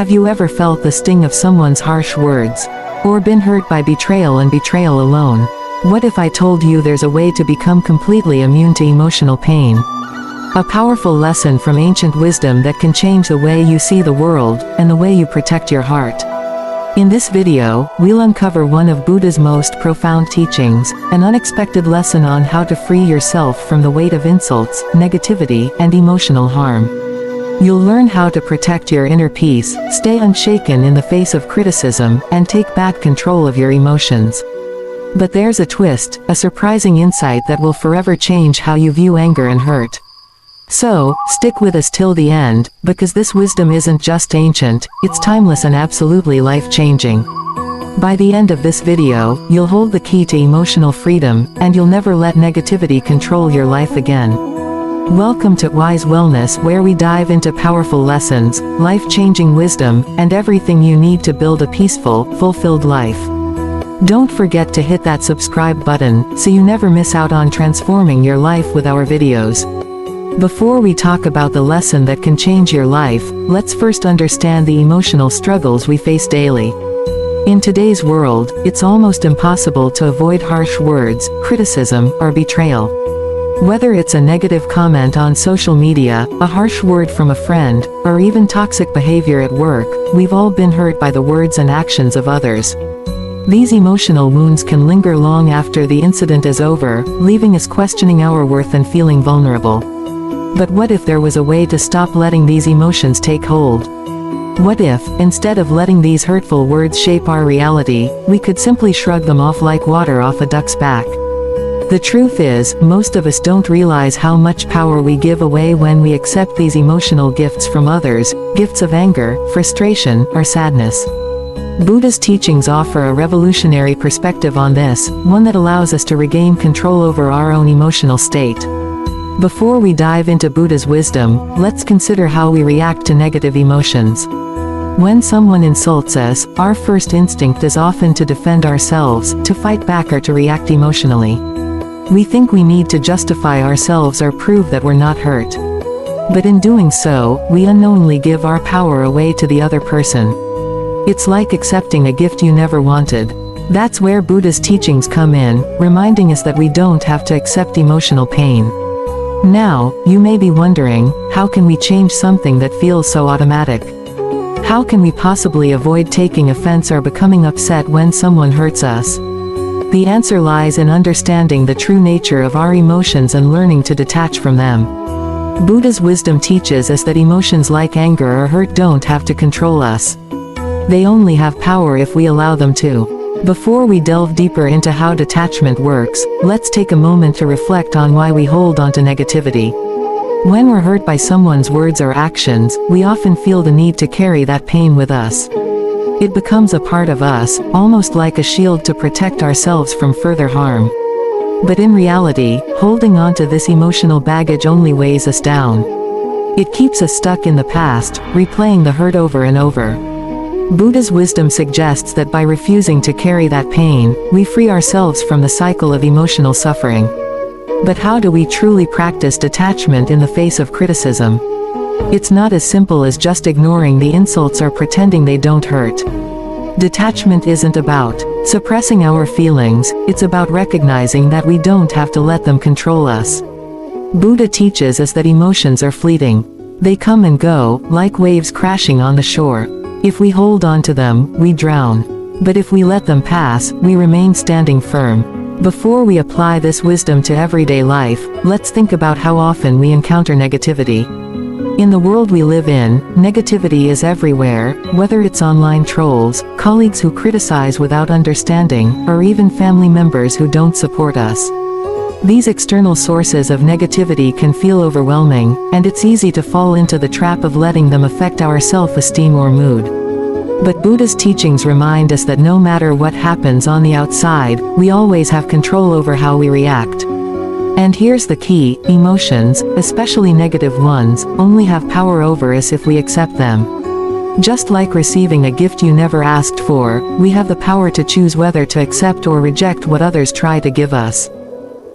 Have you ever felt the sting of someone's harsh words? Or been hurt by betrayal and betrayal alone? What if I told you there's a way to become completely immune to emotional pain? A powerful lesson from ancient wisdom that can change the way you see the world, and the way you protect your heart. In this video, we'll uncover one of Buddha's most profound teachings, an unexpected lesson on how to free yourself from the weight of insults, negativity, and emotional harm. You'll learn how to protect your inner peace, stay unshaken in the face of criticism, and take back control of your emotions. But there's a twist, a surprising insight that will forever change how you view anger and hurt. So, stick with us till the end, because this wisdom isn't just ancient, it's timeless and absolutely life-changing. By the end of this video, you'll hold the key to emotional freedom, and you'll never let negativity control your life again. Welcome to Wise Wellness, where we dive into powerful lessons, life-changing wisdom, and everything you need to build a peaceful, fulfilled life. Don't forget to hit that subscribe button, so you never miss out on transforming your life with our videos. Before we talk about the lesson that can change your life, let's first understand the emotional struggles we face daily. In today's world, it's almost impossible to avoid harsh words, criticism, or betrayal. Whether it's a negative comment on social media, a harsh word from a friend, or even toxic behavior at work, we've all been hurt by the words and actions of others. These emotional wounds can linger long after the incident is over, leaving us questioning our worth and feeling vulnerable. But what if there was a way to stop letting these emotions take hold? What if, instead of letting these hurtful words shape our reality, we could simply shrug them off like water off a duck's back? The truth is, most of us don't realize how much power we give away when we accept these emotional gifts from others, gifts of anger, frustration, or sadness. Buddha's teachings offer a revolutionary perspective on this, one that allows us to regain control over our own emotional state. Before we dive into Buddha's wisdom, let's consider how we react to negative emotions. When someone insults us, our first instinct is often to defend ourselves, to fight back or to react emotionally. We think we need to justify ourselves or prove that we're not hurt. But in doing so, we unknowingly give our power away to the other person. It's like accepting a gift you never wanted. That's where Buddha's teachings come in, reminding us that we don't have to accept emotional pain. Now, you may be wondering, how can we change something that feels so automatic? How can we possibly avoid taking offense or becoming upset when someone hurts us? The answer lies in understanding the true nature of our emotions and learning to detach from them. Buddha's wisdom teaches us that emotions like anger or hurt don't have to control us. They only have power if we allow them to. Before we delve deeper into how detachment works, let's take a moment to reflect on why we hold on to negativity. When we're hurt by someone's words or actions, we often feel the need to carry that pain with us. It becomes a part of us, almost like a shield to protect ourselves from further harm. But in reality, holding on to this emotional baggage only weighs us down. It keeps us stuck in the past, replaying the hurt over and over. Buddha's wisdom suggests that by refusing to carry that pain, we free ourselves from the cycle of emotional suffering. But how do we truly practice detachment in the face of criticism? It's not as simple as just ignoring the insults or pretending they don't hurt. Detachment isn't about suppressing our feelings, it's about recognizing that we don't have to let them control us. Buddha teaches us that emotions are fleeting. They come and go, like waves crashing on the shore. If we hold on to them, we drown. But if we let them pass, we remain standing firm. Before we apply this wisdom to everyday life, let's think about how often we encounter negativity. In the world we live in, negativity is everywhere, whether it's online trolls, colleagues who criticize without understanding, or even family members who don't support us. These external sources of negativity can feel overwhelming, and it's easy to fall into the trap of letting them affect our self-esteem or mood. But Buddha's teachings remind us that no matter what happens on the outside, we always have control over how we react. And here's the key, emotions, especially negative ones, only have power over us if we accept them. Just like receiving a gift you never asked for, we have the power to choose whether to accept or reject what others try to give us.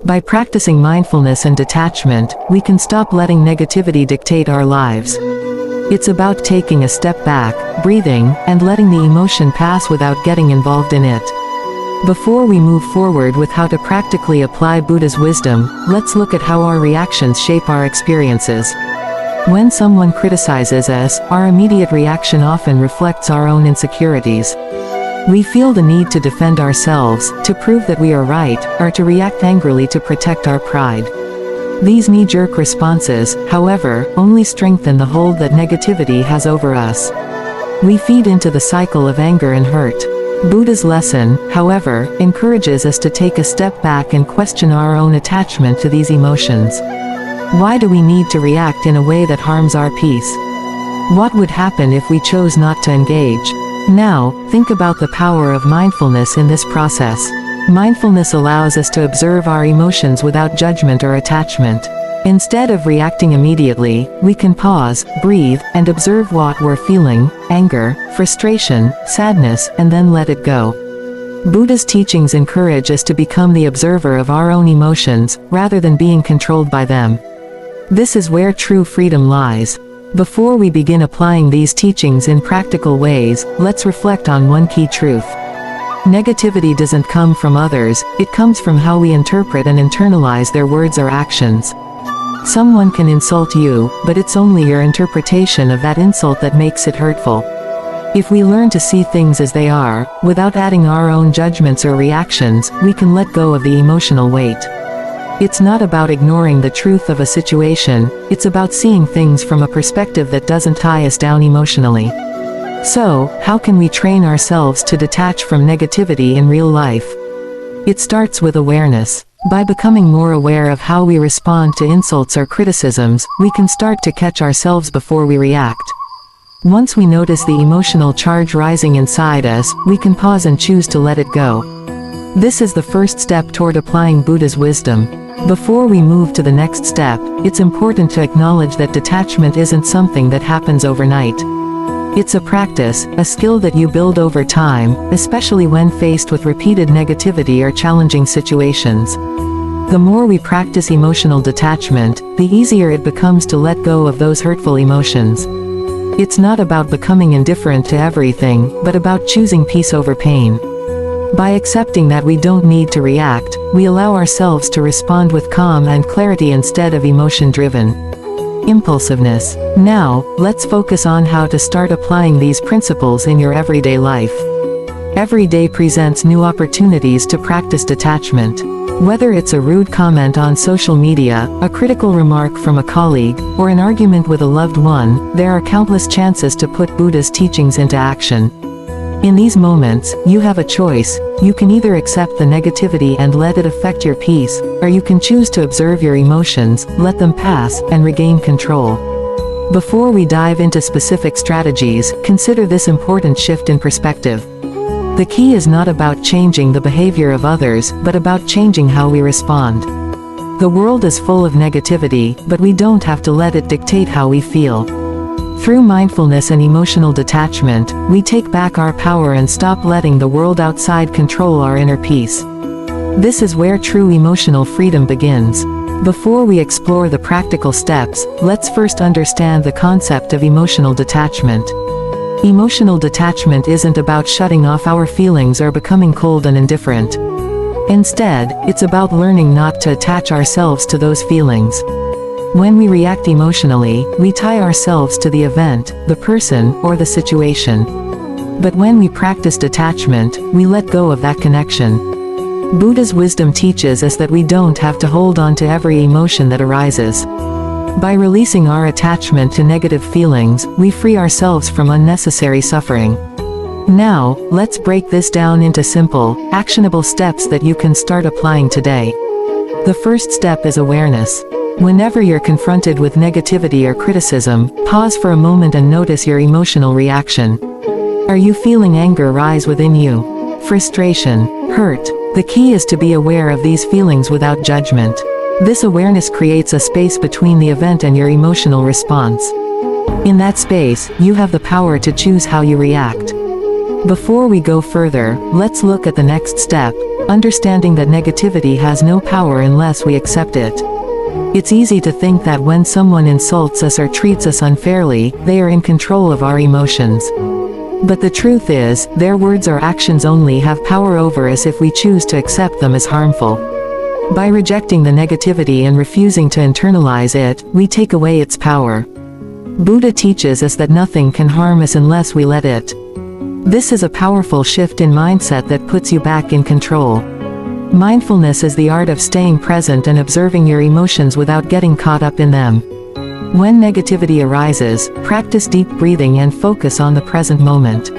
By practicing mindfulness and detachment, we can stop letting negativity dictate our lives. It's about taking a step back, breathing, and letting the emotion pass without getting involved in it. Before we move forward with how to practically apply Buddha's wisdom, let's look at how our reactions shape our experiences. When someone criticizes us, our immediate reaction often reflects our own insecurities. We feel the need to defend ourselves, to prove that we are right, or to react angrily to protect our pride. These knee-jerk responses, however, only strengthen the hold that negativity has over us. We feed into the cycle of anger and hurt. Buddha's lesson, however, encourages us to take a step back and question our own attachment to these emotions. Why do we need to react in a way that harms our peace? What would happen if we chose not to engage? Now, think about the power of mindfulness in this process. Mindfulness allows us to observe our emotions without judgment or attachment. Instead of reacting immediately, we can pause, breathe, and observe what we're feeling: anger, frustration, sadness, and then let it go. Buddha's teachings encourage us to become the observer of our own emotions, rather than being controlled by them. This is where true freedom lies. Before we begin applying these teachings in practical ways, let's reflect on one key truth. Negativity doesn't come from others, it comes from how we interpret and internalize their words or actions. Someone can insult you, but it's only your interpretation of that insult that makes it hurtful. If we learn to see things as they are, without adding our own judgments or reactions, we can let go of the emotional weight. It's not about ignoring the truth of a situation, it's about seeing things from a perspective that doesn't tie us down emotionally. So, how can we train ourselves to detach from negativity in real life? It starts with awareness. By becoming more aware of how we respond to insults or criticisms, we can start to catch ourselves before we react. Once we notice the emotional charge rising inside us, we can pause and choose to let it go. This is the first step toward applying Buddha's wisdom. Before we move to the next step, it's important to acknowledge that detachment isn't something that happens overnight. It's a practice, a skill that you build over time, especially when faced with repeated negativity or challenging situations. The more we practice emotional detachment, the easier it becomes to let go of those hurtful emotions. It's not about becoming indifferent to everything, but about choosing peace over pain. By accepting that we don't need to react, we allow ourselves to respond with calm and clarity instead of emotion-driven impulsiveness. Now, let's focus on how to start applying these principles in your everyday life. Every day presents new opportunities to practice detachment. Whether it's a rude comment on social media, a critical remark from a colleague, or an argument with a loved one, there are countless chances to put Buddha's teachings into action. In these moments, you have a choice. You can either accept the negativity and let it affect your peace, or you can choose to observe your emotions, let them pass, and regain control. Before we dive into specific strategies, consider this important shift in perspective. The key is not about changing the behavior of others, but about changing how we respond. The world is full of negativity, but we don't have to let it dictate how we feel. Through mindfulness and emotional detachment, we take back our power and stop letting the world outside control our inner peace. This is where true emotional freedom begins. Before we explore the practical steps, let's first understand the concept of emotional detachment. Emotional detachment isn't about shutting off our feelings or becoming cold and indifferent. Instead, it's about learning not to attach ourselves to those feelings. When we react emotionally, we tie ourselves to the event, the person, or the situation. But when we practice detachment, we let go of that connection. Buddha's wisdom teaches us that we don't have to hold on to every emotion that arises. By releasing our attachment to negative feelings, we free ourselves from unnecessary suffering. Now, let's break this down into simple, actionable steps that you can start applying today. The first step is awareness. Whenever you're confronted with negativity or criticism, pause for a moment and notice your emotional reaction. Are you feeling anger rise within you? Frustration? Hurt? The key is to be aware of these feelings without judgment. This awareness creates a space between the event and your emotional response. In that space, you have the power to choose how you react. Before we go further, let's look at the next step, understanding that negativity has no power unless we accept it. It's easy to think that when someone insults us or treats us unfairly, they are in control of our emotions. But the truth is, their words or actions only have power over us if we choose to accept them as harmful. By rejecting the negativity and refusing to internalize it, we take away its power. Buddha teaches us that nothing can harm us unless we let it. This is a powerful shift in mindset that puts you back in control. Mindfulness is the art of staying present and observing your emotions without getting caught up in them. When negativity arises, practice deep breathing and focus on the present moment.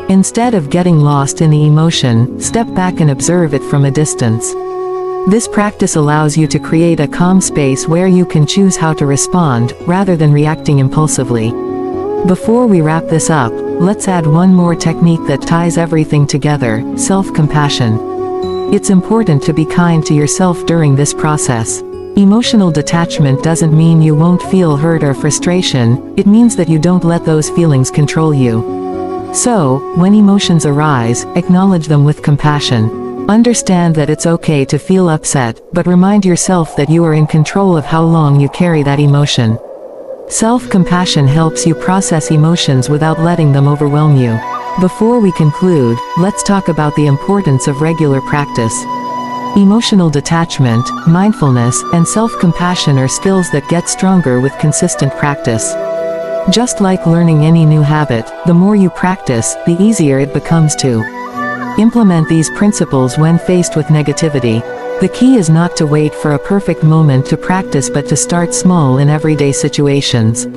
Instead of getting lost in the emotion, step back and observe it from a distance. This practice allows you to create a calm space where you can choose how to respond, rather than reacting impulsively. Before we wrap this up, let's add one more technique that ties everything together: self-compassion. It's important to be kind to yourself during this process. Emotional detachment doesn't mean you won't feel hurt or frustration, it means that you don't let those feelings control you. So, when emotions arise, acknowledge them with compassion. Understand that it's okay to feel upset, but remind yourself that you are in control of how long you carry that emotion. Self-compassion helps you process emotions without letting them overwhelm you. Before we conclude, let's talk about the importance of regular practice. Emotional detachment, mindfulness, and self-compassion are skills that get stronger with consistent practice. Just like learning any new habit, the more you practice, the easier it becomes to implement these principles when faced with negativity. The key is not to wait for a perfect moment to practice, but to start small in everyday situations.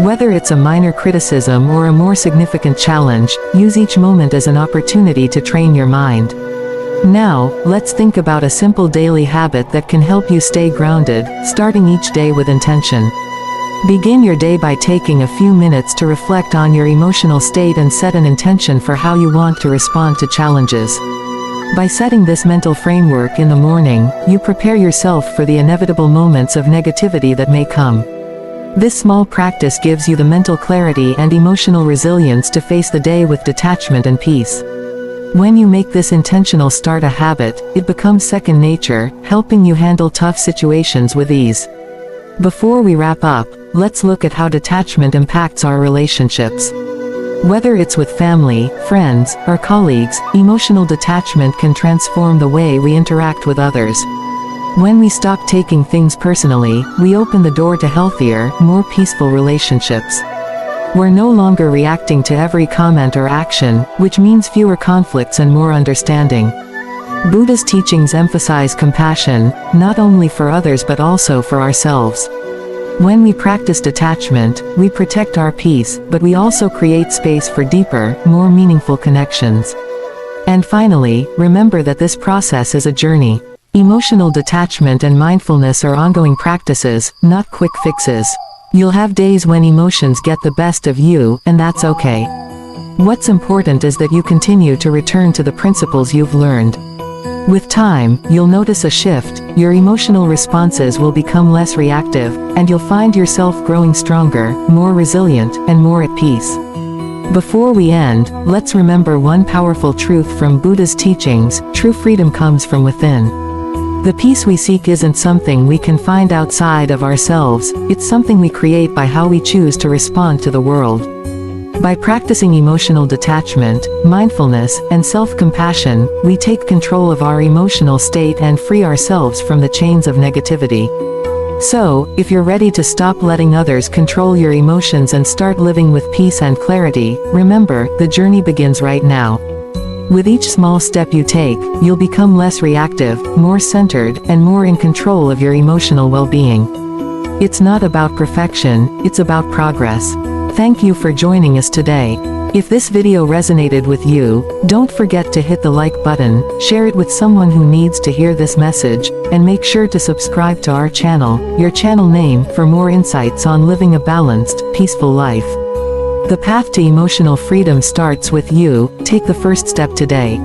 Whether it's a minor criticism or a more significant challenge, use each moment as an opportunity to train your mind. Now, let's think about a simple daily habit that can help you stay grounded, starting each day with intention. Begin your day by taking a few minutes to reflect on your emotional state and set an intention for how you want to respond to challenges. By setting this mental framework in the morning, you prepare yourself for the inevitable moments of negativity that may come. This small practice gives you the mental clarity and emotional resilience to face the day with detachment and peace. When you make this intentional start a habit, it becomes second nature, helping you handle tough situations with ease. Before we wrap up, let's look at how detachment impacts our relationships. Whether it's with family, friends, or colleagues, emotional detachment can transform the way we interact with others. When we stop taking things personally, we open the door to healthier, more peaceful relationships. We're no longer reacting to every comment or action, which means fewer conflicts and more understanding. Buddha's teachings emphasize compassion, not only for others but also for ourselves. When we practice detachment, we protect our peace, but we also create space for deeper, more meaningful connections. And finally, remember that this process is a journey. Emotional detachment and mindfulness are ongoing practices, not quick fixes. You'll have days when emotions get the best of you, and that's okay. What's important is that you continue to return to the principles you've learned. With time, you'll notice a shift, your emotional responses will become less reactive, and you'll find yourself growing stronger, more resilient, and more at peace. Before we end, let's remember one powerful truth from Buddha's teachings: true freedom comes from within. The peace we seek isn't something we can find outside of ourselves, it's something we create by how we choose to respond to the world. By practicing emotional detachment, mindfulness, and self-compassion, we take control of our emotional state and free ourselves from the chains of negativity. So, if you're ready to stop letting others control your emotions and start living with peace and clarity, remember, the journey begins right now. With each small step you take, you'll become less reactive, more centered, and more in control of your emotional well-being. It's not about perfection, it's about progress. Thank you for joining us today. If this video resonated with you, don't forget to hit the like button, share it with someone who needs to hear this message, and make sure to subscribe to our channel, your channel name, for more insights on living a balanced, peaceful life. The path to emotional freedom starts with you. Take the first step today.